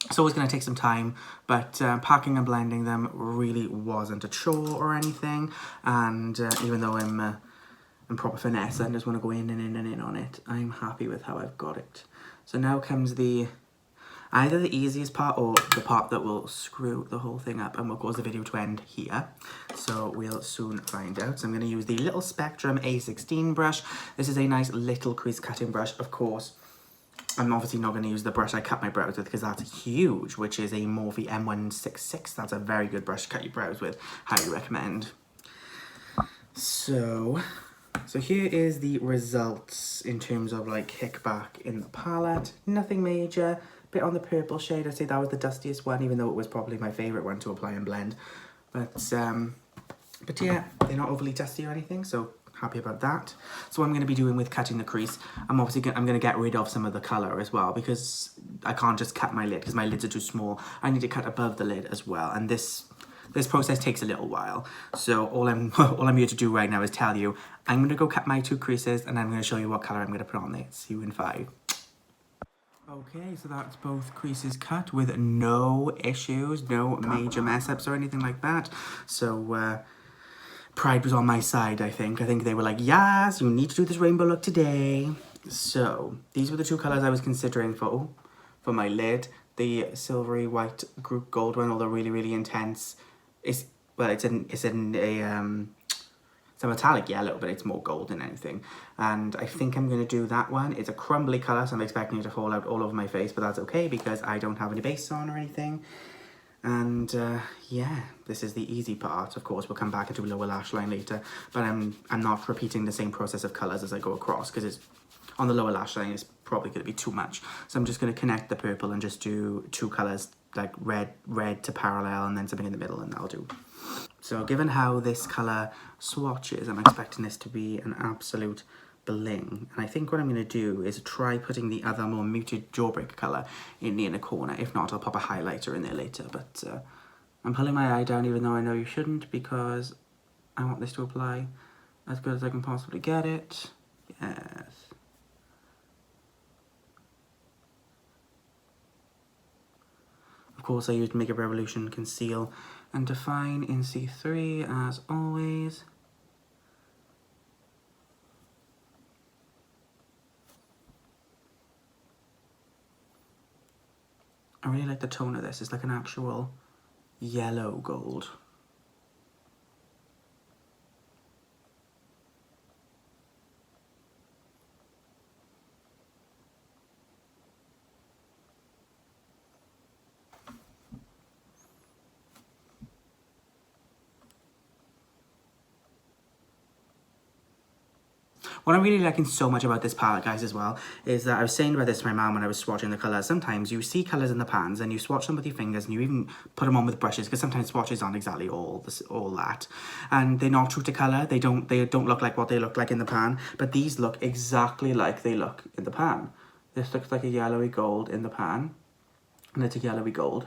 It's always going to take some time, but packing and blending them really wasn't a chore or anything. And even though I'm proper finesse, I just want to go in and in and in on it, I'm happy with how I've got it. So now comes either the easiest part or the part that will screw the whole thing up and will cause the video to end here. So we'll soon find out. So I'm going to use the Little Spectrum A16 brush. This is a nice little crease cutting brush. Of course, I'm obviously not going to use the brush I cut my brows with because that's huge, which is a Morphe M166. That's a very good brush to cut your brows with. Highly recommend. So here is the results in terms of like kickback in the palette. Nothing major. Bit on the purple shade. I'd say that was the dustiest one, even though it was probably my favourite one to apply and blend. But yeah, they're not overly dusty or anything, so happy about that. So what I'm going to be doing with cutting the crease, I'm going to get rid of some of the colour as well, because I can't just cut my lid because my lids are too small. I need to cut above the lid as well, and this process takes a little while. So all I'm here to do right now is tell you I'm going to go cut my two creases, and I'm going to show you what colour I'm going to put on there. See you in 5. Okay, so that's both creases cut with no issues, no major mess-ups or anything like that. So pride was on my side, I think. I think they were like, yes, you need to do this rainbow look today. So these were the two colours I was considering for my lid. The silvery white group gold one, although really, really intense. It's a metallic yellow, but it's more gold than anything. And I think I'm going to do that one. It's a crumbly colour, so I'm expecting it to fall out all over my face, but that's okay because I don't have any base on or anything. And yeah, this is the easy part. Of course, we'll come back and do lower lash line later, but I'm not repeating the same process of colours as I go across because it's on the lower lash line, it's probably going to be too much. So I'm just going to connect the purple and just do two colours, like red to parallel and then something in the middle, and that'll do. So given how this colour swatches, I'm expecting this to be an absolute bling. And I think what I'm going to do is try putting the other more muted Jawbreaker colour in the inner corner. If not, I'll pop a highlighter in there later. But I'm pulling my eye down even though I know you shouldn't, because I want this to apply as good as I can possibly get it. Yes. Of course, I used Makeup Revolution Conceal and Define in C3 as always. I really like the tone of this. It's like an actual yellow gold. What I'm really liking so much about this palette, guys, as well, is that I was saying about this to my mum when I was swatching the colours. Sometimes you see colours in the pans and you swatch them with your fingers and you even put them on with brushes, because sometimes swatches aren't exactly all that. And they're not true to colour. They don't look like what they look like in the pan. But these look exactly like they look in the pan. This looks like a yellowy gold in the pan. And it's a yellowy gold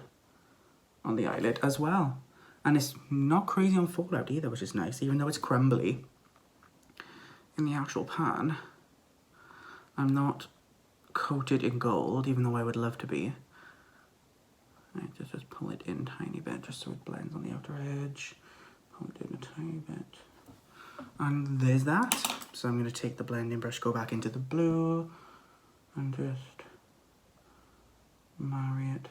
on the eyelid as well. And it's not crazy on fallout either, which is nice, even though it's crumbly. In the actual pan, I'm not coated in gold, even though I would love to be. I just pull it in a tiny bit, just so it blends on the outer edge. Pull it in a tiny bit. And there's that. So I'm going to take the blending brush, go back into the blue, and just marry it.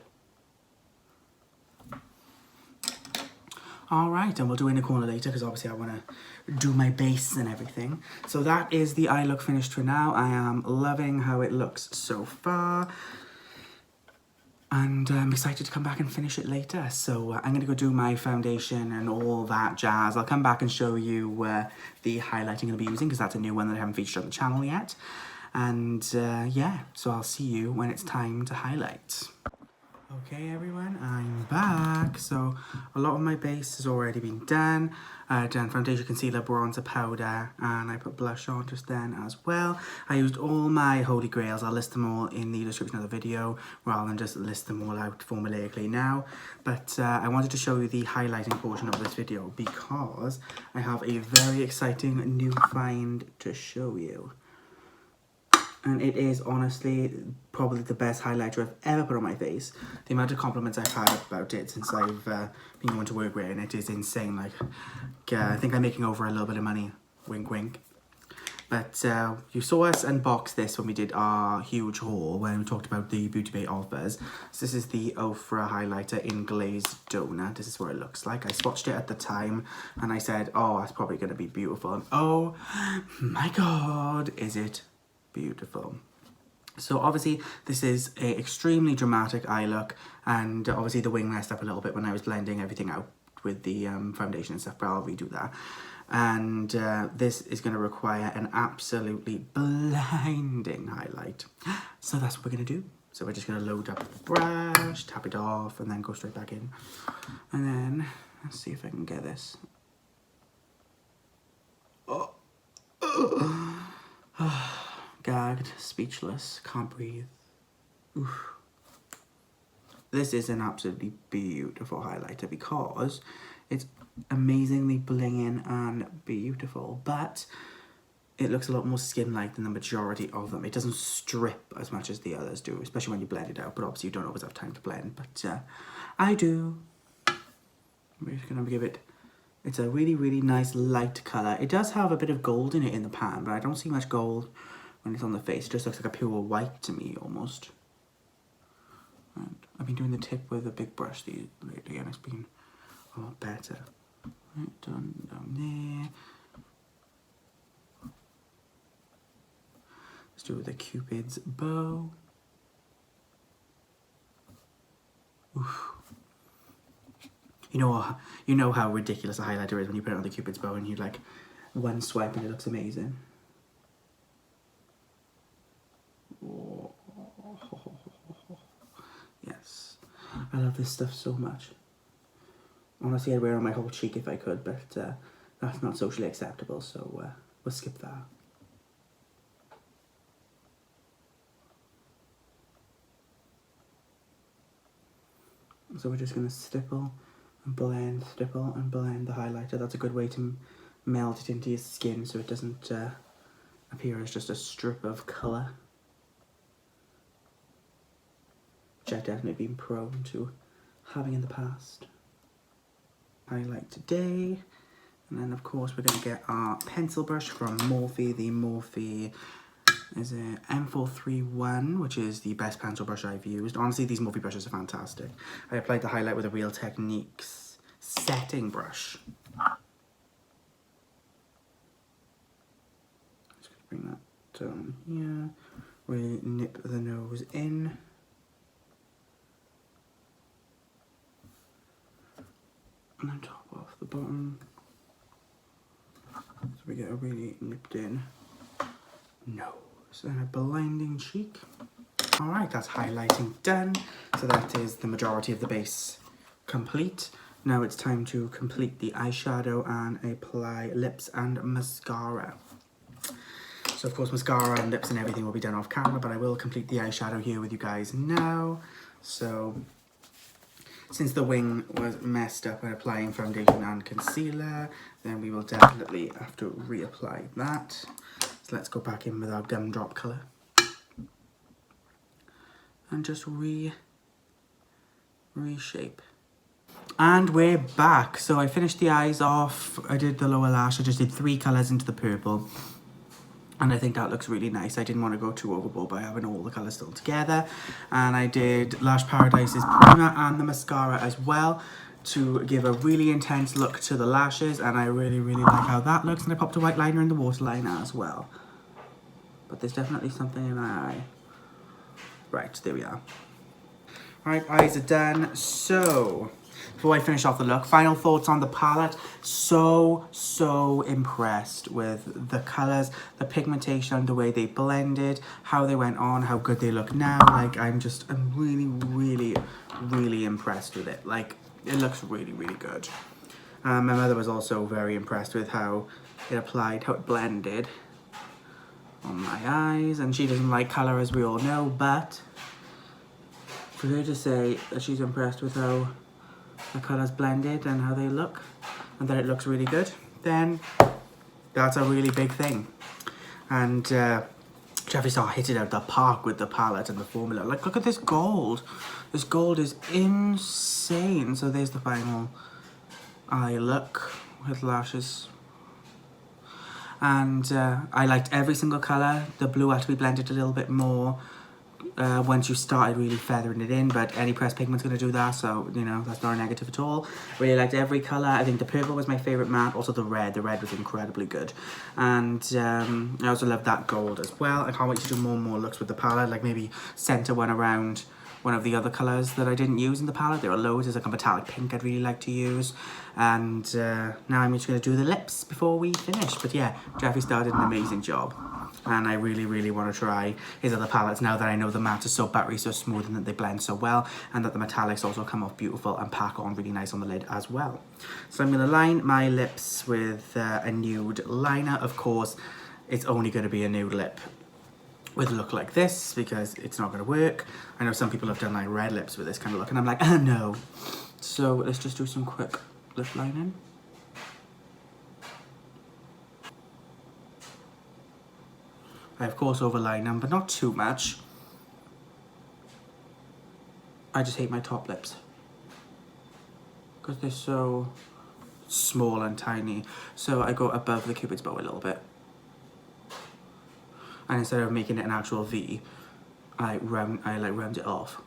Alright, and we'll do inner corner later, because obviously I want to do my base and everything. So that is the eye look finished for now. I am loving how it looks so far. And I'm excited to come back and finish it later. So I'm going to go do my foundation and all that jazz. I'll come back and show you the highlight I'm going to be using, because that's a new one that I haven't featured on the channel yet. And yeah, so I'll see you when it's time to highlight. Okay everyone, I'm back. So a lot of my base has already been done. Done foundation, concealer, bronzer, powder, and I put blush on just then as well. I used all my holy grails. I'll list them all in the description of the video rather than just list them all out formulaically now. But I wanted to show you the highlighting portion of this video because I have a very exciting new find to show you. And it is honestly probably the best highlighter I've ever put on my face. The amount of compliments I've had about it since I've been going to work wearing it is insane. Like, I think I'm making over a little bit of money. Wink, wink. But you saw us unbox this when we did our huge haul, when we talked about the Beauty Bay offers. So this is the Ofra highlighter in Glazed Donut. This is what it looks like. I swatched it at the time and I said, oh, that's probably going to be beautiful. And oh my God, is it beautiful. So obviously this is a extremely dramatic eye look, and obviously the wing messed up a little bit when I was blending everything out with the foundation and stuff, but I'll redo that. And this is going to require an absolutely blinding highlight. So that's what we're going to do. So we're just going to load up the brush, tap it off, and then go straight back in. And then let's see if I can get this. Gagged, speechless, can't breathe. Oof. This is an absolutely beautiful highlighter because it's amazingly blinging and beautiful, but it looks a lot more skin-like than the majority of them. It doesn't strip as much as the others do, especially when you blend it out, but obviously you don't always have time to blend, but I do. We're just gonna give it, it's a really, really nice light colour. It does have a bit of gold in it in the pan, but I don't see much gold when it's on the face. It just looks like a pure white to me, almost. And I've been doing the tip with a big brush lately, and it's been a lot better. Right, down there. Let's do it with the Cupid's bow. Oof. You know how ridiculous a highlighter is when you put it on the Cupid's bow and you like one swipe and it looks amazing. Yes, I love this stuff so much. Honestly, I'd wear it on my whole cheek if I could, but that's not socially acceptable, so we'll skip that. So we're just going to stipple and blend the highlighter. That's a good way to melt it into your skin so it doesn't appear as just a strip of colour. Which I've definitely been prone to having in the past. Highlight today. And then of course we're going to get our pencil brush from Morphe. The Morphe is a M431, which is the best pencil brush I've used. Honestly, these Morphe brushes are fantastic. I applied the highlight with a Real Techniques setting brush. Just gonna bring that down here. Really nip the nose in. And then top off the bottom. So we get a really nipped in nose and a blending cheek. Alright, that's highlighting done. So that is the majority of the base complete. Now it's time to complete the eyeshadow and apply lips and mascara. So of course mascara and lips and everything will be done off camera, but I will complete the eyeshadow here with you guys now. So since the wing was messed up when applying foundation and concealer, then we will definitely have to reapply that. So let's go back in with our gumdrop colour. And just reshape. And we're back. So I finished the eyes off. I did the lower lash. I just did 3 colours into the purple. And I think that looks really nice. I didn't want to go too overboard by having all the colours still together. And I did Lash Paradise's primer and the mascara as well to give a really intense look to the lashes. And I really like how that looks. And I popped a white liner in the waterline as well. But there's definitely something in my eye. Right, there we are. Alright, eyes are done. So, before I finish off the look, final thoughts on the palette. So impressed with the colours, the pigmentation, the way they blended, how they went on, how good they look now. Like, I'm really impressed with it. Like, it looks really good. My mother was also very impressed with how it applied, how it blended on my eyes, and she doesn't like colour, as we all know, but for her to say that she's impressed with how the colours blended and how they look, and that it looks really good, then that's a really big thing. And Jeffree Star hit it out the park with the palette and the formula. Like, look at this gold. This gold is insane. So there's the final eye look with lashes. And I liked every single colour. The blue had to be blended a little bit more once you started really feathering it in, but any pressed pigment's going to do that, so, you know, that's not a negative at all. Really liked every colour. I think the purple was my favourite matte, also the red was incredibly good. And I also love that gold as well. I can't wait to do more and more looks with the palette, like maybe centre one around one of the other colours that I didn't use in the palette. There are loads. There's like a metallic pink I'd really like to use. And now I'm just going to do the lips before we finish. But yeah, Jeffree Star did an amazing job. And I really want to try his other palettes now that I know the matte is so buttery, so smooth, and that they blend so well, and that the metallics also come off beautiful and pack on really nice on the lid as well. So I'm going to line my lips with a nude liner. Of course, it's only going to be a nude lip with a look like this, because it's not going to work. I know some people have done like red lips with this kind of look, and I'm like, oh no. So let's just do some quick lip lining. I of course overline them, but not too much. I just hate my top lips, because they're so small and tiny. So I go above the cupid's bow a little bit. And instead of making it an actual V, I round it off.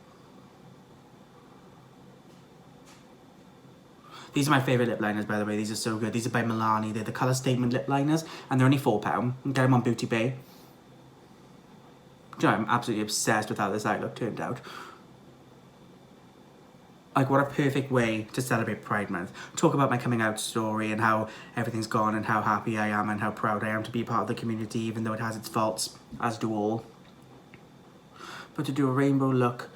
These are my favourite lip liners, by the way. These are so good. These are by Milani. They're the Colour Statement lip liners, and they're only £4. You can get them on Beauty Bay. You know, I'm absolutely obsessed with how this eye look turned out. Like, what a perfect way to celebrate Pride Month. Talk about my coming out story and how everything's gone and how happy I am and how proud I am to be part of the community, even though it has its faults, as do all. But to do a rainbow look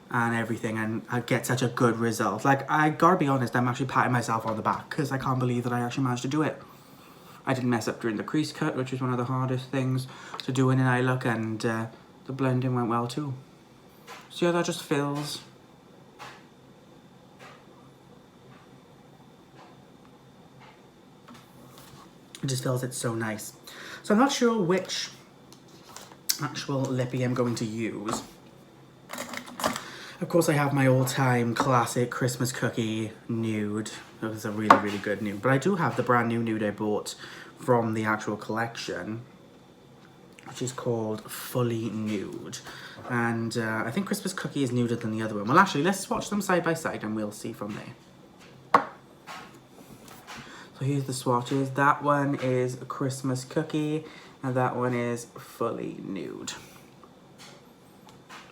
and everything and I get such a good result. Like, I gotta be honest, I'm actually patting myself on the back because I can't believe that I actually managed to do it. I didn't mess up during the crease cut, which is one of the hardest things to do in an eye look, and the blending went well too. See how that just fills? It just feels it's so nice. So I'm not sure which actual lippy I'm going to use. Of course I have my all-time classic Christmas cookie nude. It was a really good nude. But I do have the brand new nude I bought from the actual collection, which is called Fully Nude. And I think Christmas cookie is nuder than the other one. Well, actually, let's swatch them side by side and we'll see from there. So here's the swatches. That one is a Christmas cookie and that one is Fully Nude.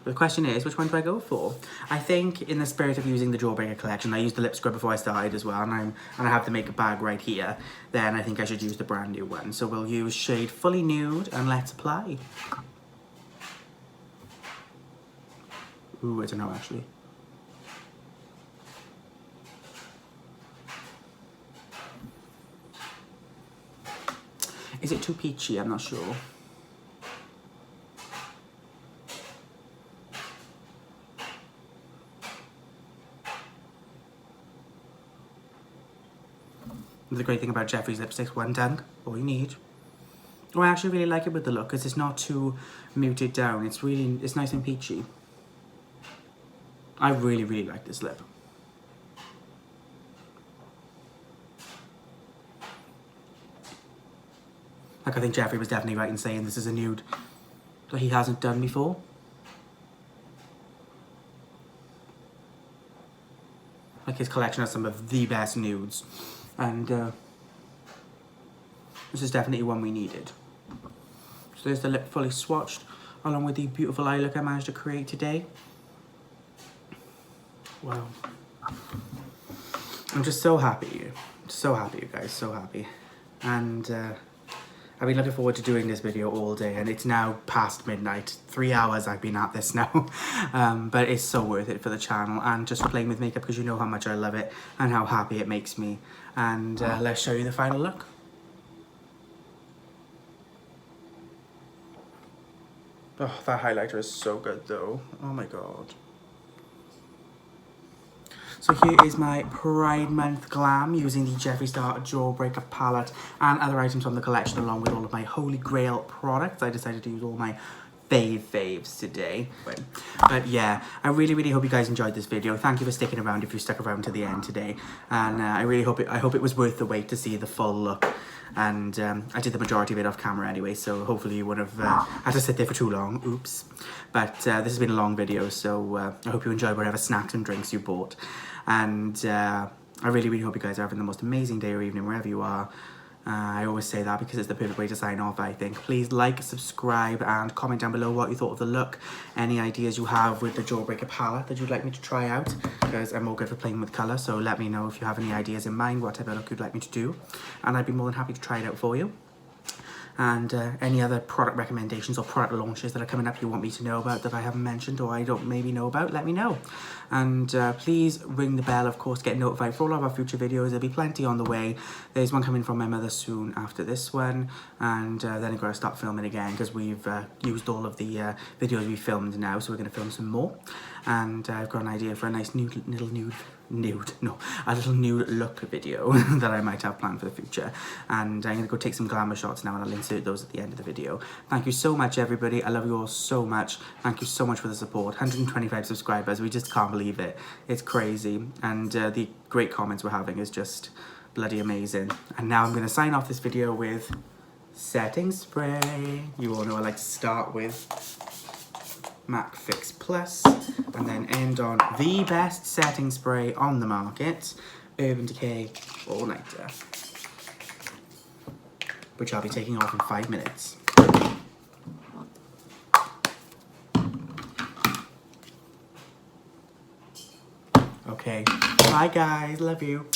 But the question is, which one do I go for? I think in the spirit of using the Jawbreaker collection, I used the lip scrub before I started as well, and I have the makeup bag right here. Then I think I should use the brand new one. So we'll use shade Fully Nude and let's apply. Ooh, I don't know actually. Is it too peachy? I'm not sure. The great thing about Jeffree's lipsticks, one dunk, all you need. Oh, I actually really like it with the look because it's not too muted down. It's nice and peachy. I really, really like this lip. Like, I think Jeffree was definitely right in saying this is a nude that he hasn't done before. Like, his collection has some of the best nudes. And this is definitely one we needed. So there's the lip fully swatched, along with the beautiful eye look I managed to create today. Wow. I'm just so happy. So happy, you guys, so happy. And I've been looking forward to doing this video all day, and it's now past midnight. 3 hours I've been at this now. But it's so worth it for the channel and just playing with makeup because you know how much I love it and how happy it makes me. And let's show you the final look. Oh, that highlighter is so good though. Oh my god. So here is my Pride Month glam using the Jeffree Star Jawbreaker palette and other items from the collection along with all of my Holy Grail products. I decided to use all my faves today. But yeah, I really, really hope you guys enjoyed this video. Thank you for sticking around if you stuck around to the end today. And I really hope it was worth the wait to see the full look. And I did the majority of it off camera anyway, so hopefully you wouldn't have had to sit there for too long. Oops. But this has been a long video, so I hope you enjoyed whatever snacks and drinks you bought. And I really, really hope you guys are having the most amazing day or evening wherever you are. I always say that because it's the perfect way to sign off, I think. Please like, subscribe, and comment down below what you thought of the look. Any ideas you have with the Jawbreaker palette that you'd like me to try out, because I'm all good for playing with colour, so let me know if you have any ideas in mind, what type of look you'd like me to do, and I'd be more than happy to try it out for you. And any other product recommendations or product launches that are coming up you want me to know about that I haven't mentioned or I don't maybe know about, let me know. And please ring the bell, of course, get notified for all of our future videos. There'll be plenty on the way. There's one coming from my mother soon after this one, and then I've got to start filming again because we've used all of the videos we filmed now, so we're going to film some more. And I've got an idea for a nice little nude look video that I might have planned for the future. And I'm going to go take some glamour shots now and I'll insert those at the end of the video. Thank you so much, everybody. I love you all so much. Thank you so much for the support. 125 subscribers. We just can't believe it. It's crazy. And the great comments we're having is just bloody amazing. And now I'm going to sign off this video with setting spray. You all know I like to start with MAC Fix Plus and then end on the best setting spray on the market, Urban Decay All Nighter, which I'll be taking off in 5 minutes. Okay, bye guys, love you.